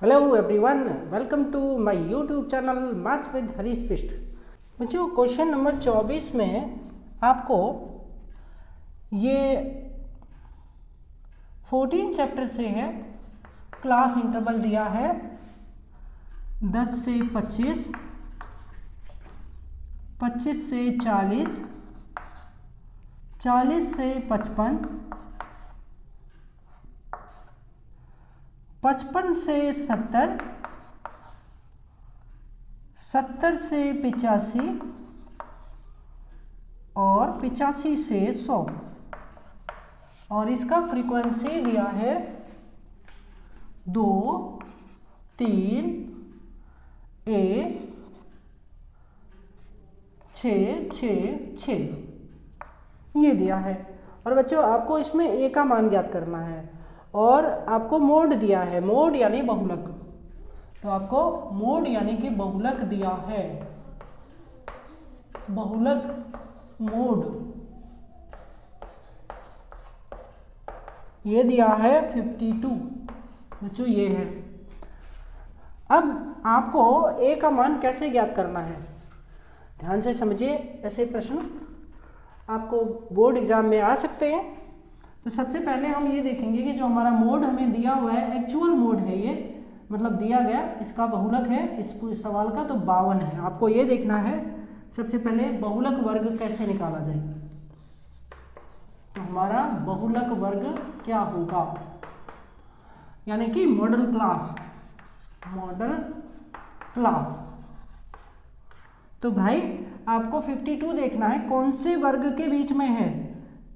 Hello everyone, welcome to my YouTube channel maths with Harish Bisht. बच्चों, question number 24 में आपको ये 14 चैप्टर से है। क्लास इंटरवल दिया है 10 से 25, 25 से 40, 40 से 55, 55 से 70, 70 से 85 और 85 से 100। और इसका फ्रीक्वेंसी दिया है 2, 3, 1, 6, 6, 6 ये दिया है। और बच्चों, आपको इसमें ए का मान ज्ञात करना है और आपको मोड दिया है, मोड यानी बहुलक। तो आपको मोड यानी कि बहुलक दिया है, बहुलक मोड ये दिया है 52। बच्चों ये है। अब आपको ए का मान कैसे ज्ञात करना है, ध्यान से समझिए। ऐसे प्रश्न आपको बोर्ड एग्जाम में आ सकते हैं। तो सबसे पहले हम ये देखेंगे कि जो हमारा मोड हमें दिया हुआ है, एक्चुअल मोड है ये, मतलब दिया गया, इसका बहुलक है इस सवाल का तो 52 है। आपको ये देखना है सबसे पहले बहुलक वर्ग कैसे निकाला जाए। तो हमारा बहुलक वर्ग क्या होगा, यानी कि मॉडल क्लास, मॉडल क्लास। तो भाई आपको 52 देखना है कौन से वर्ग के बीच में है,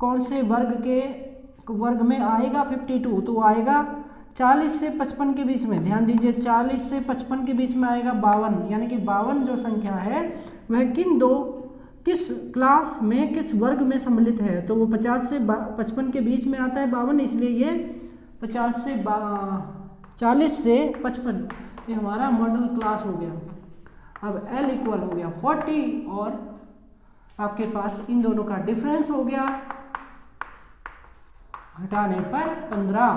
कौन से वर्ग में आएगा 52। तो आएगा 40 से 55 के बीच में। ध्यान दीजिए, 40 से 55 के बीच में आएगा 52, यानी कि 52 जो संख्या है वह किस क्लास में, किस वर्ग में सम्मिलित है। तो वो 50 से 55 के बीच में आता है 52, इसलिए ये 40 से 55 ये हमारा मॉडल क्लास हो गया। अब L इक्वल हो गया 40 और आपके पास इन दोनों का डिफरेंस हो गया घटाने पर 15।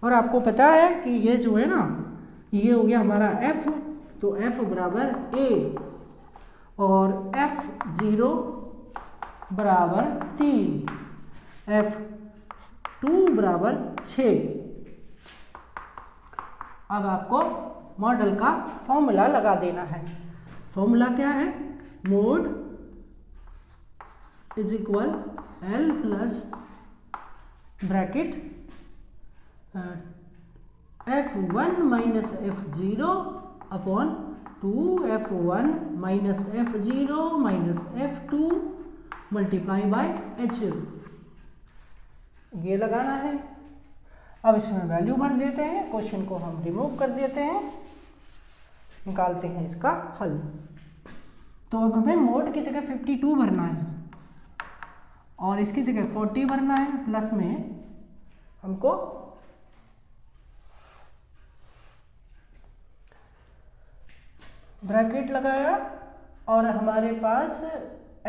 और आपको पता है कि ये जो है ना, ये हो गया हमारा F। तो F बराबर A और F0 बराबर 3, F2 बराबर 6। अब आपको मॉडल का फॉर्मूला लगा देना है। फॉर्मूला क्या है, mode is equal L plus bracket F1 minus F0 upon 2F1 minus F0 minus F2 multiply by H, ये लगाना है। अब इसमें वैल्यू भर देते हैं, क्वेश्चन को हम रिमूव कर देते हैं, निकालते हैं इसका हल। तो अब हमें मोड की जगह 52 भरना है और इसकी जगह 40 भरना है। प्लस में हमको ब्रैकेट लगाया और हमारे पास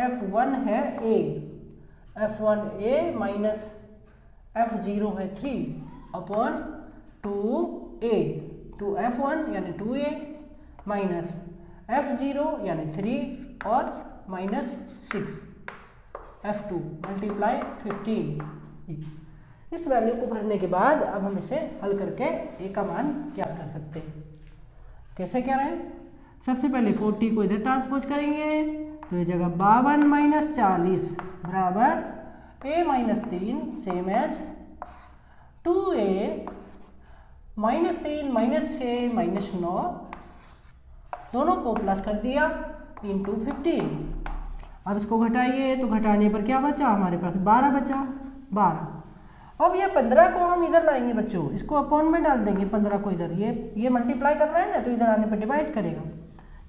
F1 है A, F1 A minus F0 है 3 अपॉन 2A, 2F1 यानी 2A माइनस F0 यानी 3 और माइनस 6 F2 मल्टीप्लाई 15। इस वैल्यू को भरने के बाद अब हम इसे हल करके ए का मान ज्ञात कर सकते हैं। कैसे क्या रहे, सबसे पहले 40 को इधर ट्रांसपोज करेंगे तो ये जगह 52 माइनस 40 बराबर A minus 3 same as 2A minus 3 minus 6 minus 9, दोनों को प्लस कर दिया इंटू 15। अब इसको घटाइए तो घटाने पर क्या बचा, हमारे पास 12 बचा, 12। अब ये 15 को हम इधर लाएंगे बच्चों, इसको अपॉन में डाल देंगे 15 को इधर, ये मल्टीप्लाई कर रहा है ना, तो इधर आने पर डिवाइड करेगा।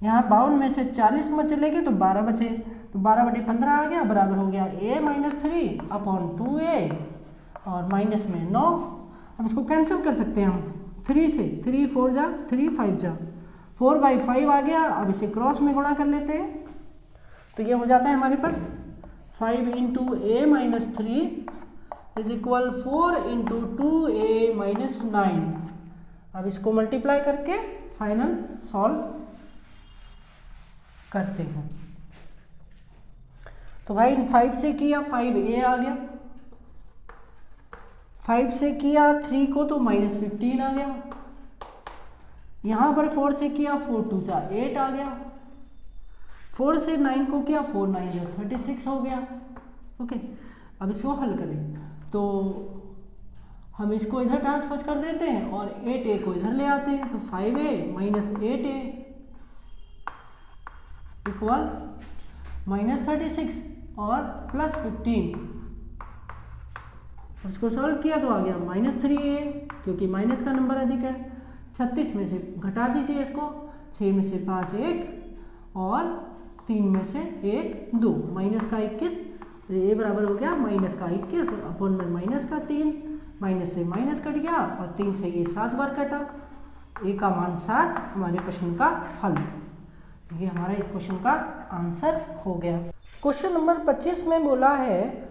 यहाँ 52 में से 40 में चले गए तो 12 बचे, तो 12/15 आ गया, बराबर हो गया A माइनस 3 अपॉन 2A और माइनस में 9। अब इसको कैंसिल कर सकते हैं हम 3 से, 3 4 जा 3 5 जा 4/5 आ गया। अब इसे क्रॉस में गुणा कर लेते हैं तो ये हो जाता है हमारे पास 5 into A minus 3 is equal 4 into 2A minus 9। अब इसको मल्टीप्लाई करके फाइनल सॉल्व करते हैं। तो भाई 5 से किया 5a आ गया, 5 से किया 3 को तो -15 आ गया, यहाँ पर 4 से किया 4 2 जा 8 आ गया, 4 से 9 को किया 4 9 जा 36 हो गया। ओके, अब इसको हल करें तो हम इसको इधर ट्रांसपोज कर देते हैं और 8a को इधर ले आते हैं, तो 5a माइनस 8a इक्वल -36 और +15। उसको सॉल्व किया तो आ गया -3a, क्योंकि माइनस का नंबर अधिक है। 36 में से घटा दीजिए इसको, 6 में से 5 1 और 3 में से 1 2, माइनस का 21, ये बराबर हो गया माइनस का 21 अपन में माइनस का 3, माइनस से माइनस कट गया और 3 से ये 7 बार कटा, ए का मान 7 हमारे क्वेश्चन का हल। ये हमारा इस क्वेश्चन का आंसर हो गया। क्वेश्चन नंबर 25 में बोला है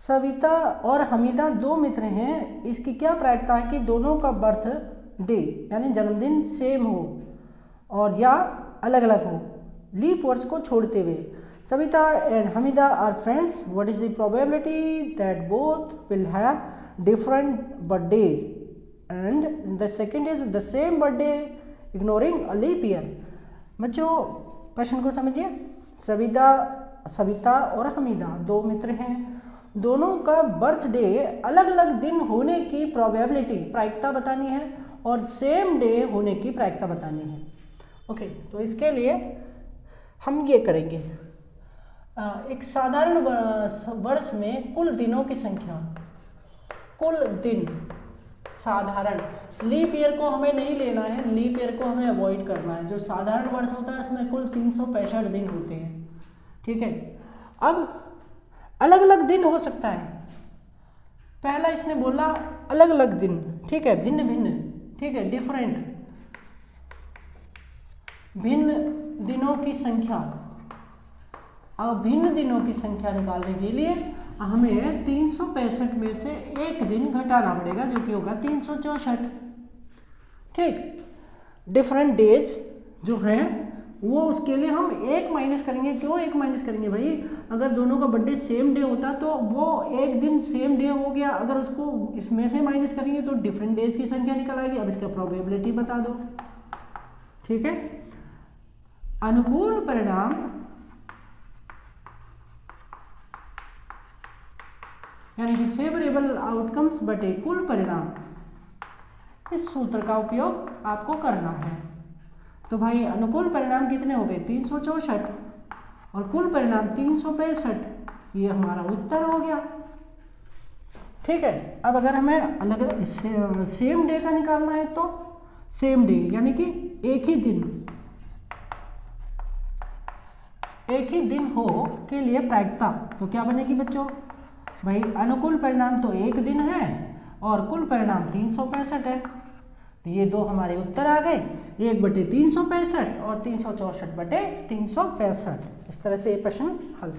सविता और हमीदा दो मित्र हैं, इसकी क्या प्रायिकता है कि दोनों का बर्थ डे यानी जन्मदिन सेम हो और या अलग अलग हो लीप वर्ष को छोड़ते हुए। Savita and Hamida are friends, what is the probability that both will have different birthdays and the second is the same birthday ignoring a leap year. बच्चों प्रश्न को समझिए, सविता और हमीदा दो मित्र हैं, दोनों का बर्थडे अलग अलग दिन होने की प्रोबेबिलिटी प्रायिकता बतानी है और सेम डे होने की प्रायिकता बतानी है। ओके, तो इसके लिए हम ये करेंगे, एक साधारण वर्ष में कुल दिनों की संख्या, कुल दिन साधारण, लीप ईयर को हमें नहीं लेना है, लीप ईयर को हमें अवॉइड करना है। जो साधारण वर्ष होता है उसमें कुल 365 दिन होते हैं, ठीक है। अब अलग अलग दिन हो सकता है, पहला इसने बोला अलग अलग दिन, ठीक है, भिन्न भिन्न, ठीक है, डिफरेंट, भिन्न दिनों की संख्या। अब भिन्न दिनों की संख्या निकालने के लिए हमें 365 में से एक दिन घटाना पड़ेगा, जो कि होगा 364, ठीक। डिफरेंट डेज जो हैं वो उसके लिए हम एक माइनस करेंगे। क्यों एक माइनस करेंगे भाई, अगर दोनों का बर्थडे सेम डे होता तो वो एक दिन सेम डे हो गया, अगर उसको इसमें से माइनस करेंगे तो डिफरेंट डेज की संख्या निकल आएगी। अब इसका प्रोबेबिलिटी बता दो, ठीक है। अनुकूल परिणाम यानी कि फेवरेबल आउटकम्स बटे कुल परिणाम, इस सूत्र का उपयोग आपको करना है। तो भाई अनुकूल परिणाम कितने हो गए 364 और कुल परिणाम 365, ये हमारा उत्तर हो गया, ठीक है। अब अगर हमें अलग सेम डे का निकालना है तो सेम डे यानी कि एक ही दिन हो के लिए प्रायिकता, तो क्या बनेगी बच्चों, भाई अनुकूल परिणाम तो एक दिन है और कुल परिणाम 365 है, तो ये दो हमारे उत्तर आ गए, 1/365 और 364/365। इस तरह से ये प्रश्न हल।